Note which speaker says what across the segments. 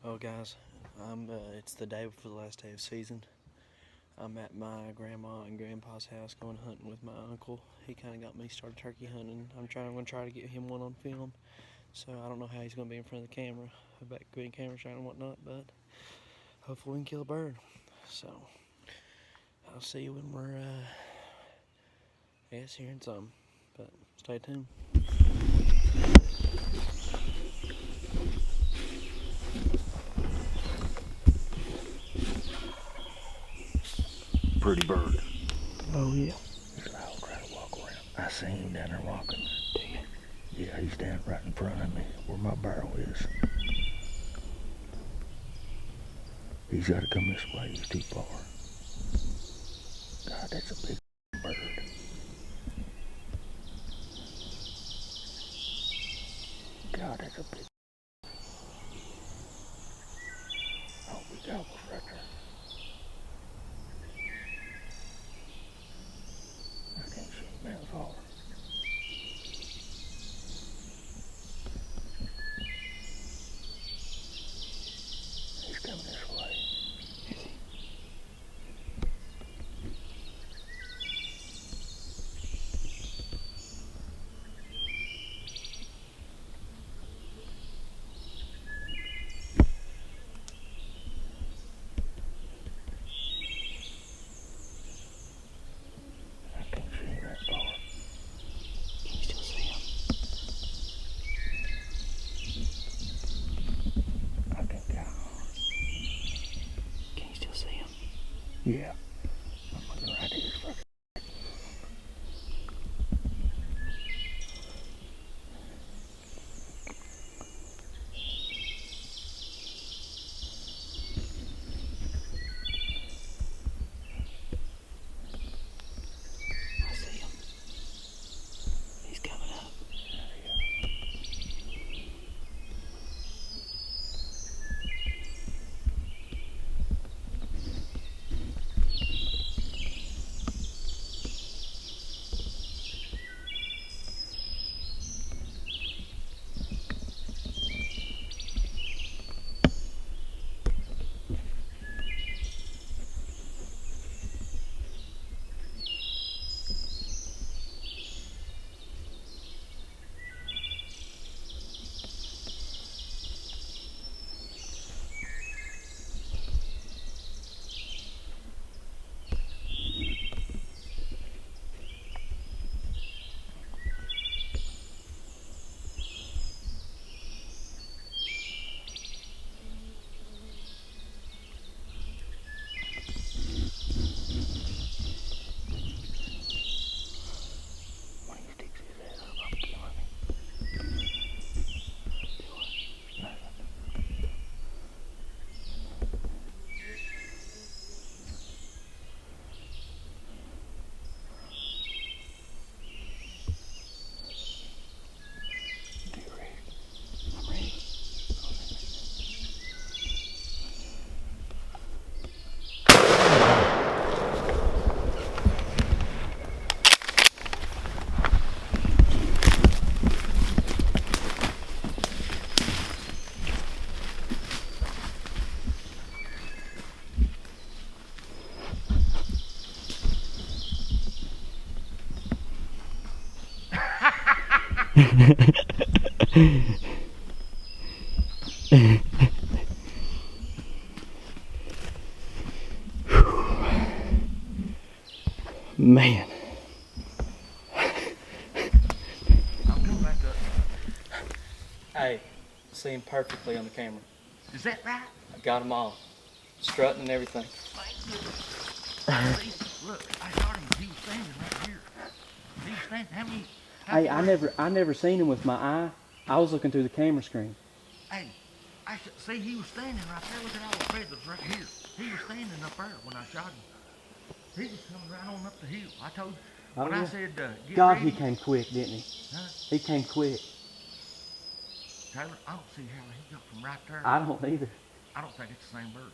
Speaker 1: Oh, guys, it's the day before the last day of season. I'm at my grandma and grandpa's house going hunting with my uncle. He kind of got me started turkey hunting. I'm going to try to get him one on film. So I don't know how he's going to be in front of the camera about quitting camera shot and whatnot, but hopefully we can kill a bird. So I'll see you when we're, hearing something. But stay tuned.
Speaker 2: Pretty bird.
Speaker 1: Oh, yeah.
Speaker 2: He's loud, trying to walk around. I seen him down there walking.
Speaker 1: Do you?
Speaker 2: Yeah, he's standing right in front of me where my barrel is. He's got to come this way. He's too far. God, that's a big bird. God, that's a big. Oh, we got one right there. I can't see him that far. He's coming this way.
Speaker 1: Is he?
Speaker 2: I can't see him that far.
Speaker 1: Can you still see him?
Speaker 2: I think
Speaker 1: Can you still see him?
Speaker 2: yeah. I'm looking right at his fucking.
Speaker 1: I see him. He's coming up.
Speaker 2: When he sticks his head up, I'm killing him. Do you ready?
Speaker 1: I'm ready. Man.
Speaker 3: I'll come back up.
Speaker 1: Hey, see him perfectly on the camera.
Speaker 3: Is that right?
Speaker 1: I got them all. Strutting and everything.
Speaker 3: See, look, I saw him. He was standing right here. He was standing. How many?
Speaker 1: Hey, I never seen him with my eye. I was looking through the camera screen.
Speaker 3: Hey, see, he was standing right there. Look at all the feathers right here. He was standing up there when I shot him. He was coming right on up the hill. I told you. When I said, get
Speaker 1: God,
Speaker 3: ready.
Speaker 1: he came quick, didn't he?
Speaker 3: Huh?
Speaker 1: He came quick.
Speaker 3: Taylor, I don't see how he got from right there.
Speaker 1: I don't either.
Speaker 3: I don't think it's the same bird.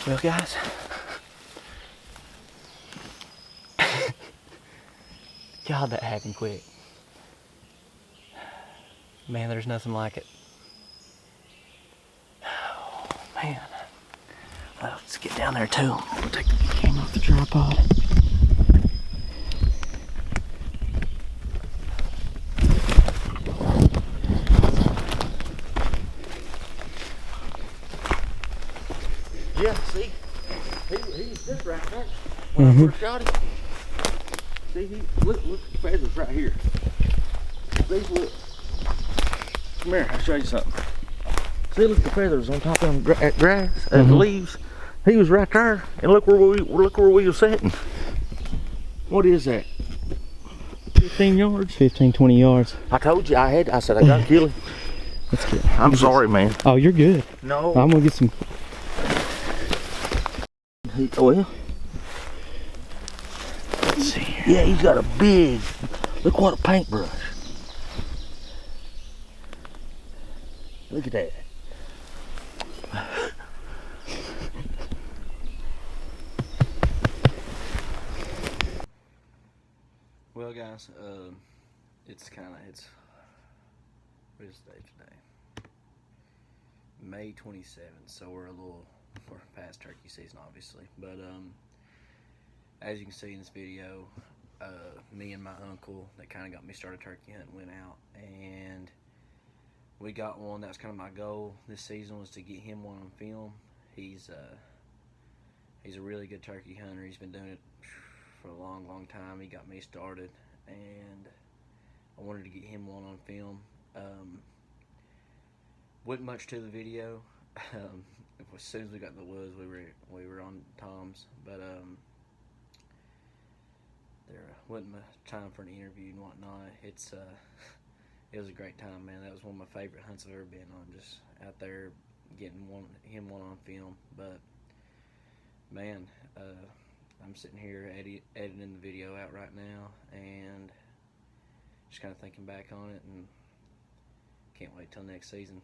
Speaker 1: Well, guys, God, that happened quick. Man, there's nothing like it. Oh, man. Let's get down there too. We'll take the camera off the tripod.
Speaker 3: Yeah, see? He was just right there when I first shot him. See, look at the feathers right here. See, look. Come here, I'll show you something. See, look at the feathers on top of them grass and the leaves. He was right there, and look where we were sitting. What is that? 15 yards?
Speaker 1: 15, 20 yards.
Speaker 3: I told you I said I gotta kill him.
Speaker 1: Let's get.
Speaker 3: I'm sorry, man.
Speaker 1: Oh, you're good.
Speaker 3: No.
Speaker 1: I'm gonna get some.
Speaker 3: Well,
Speaker 1: Let's see here.
Speaker 3: yeah, he's got a big. Look what a paintbrush. Look at that.
Speaker 1: Well, guys, it's what is the date today? May 27th. So we're past turkey season, obviously. But as you can see in this video, me and my uncle that kind of got me started turkey hunting went out and we got one. That was kind of my goal this season, was to get him one on film. He's a really good turkey hunter. He's been doing it for a long time. He got me started, and I wanted to get him one on film. Wasn't much to the video. As soon as we got in the woods, we were on Tom's, but there wasn't much time for an interview and whatnot. It was a great time, man. That was one of my favorite hunts I've ever been on, just out there getting him one on film. But man, I'm sitting here editing the video out right now and just kind of thinking back on it, and can't wait till next season.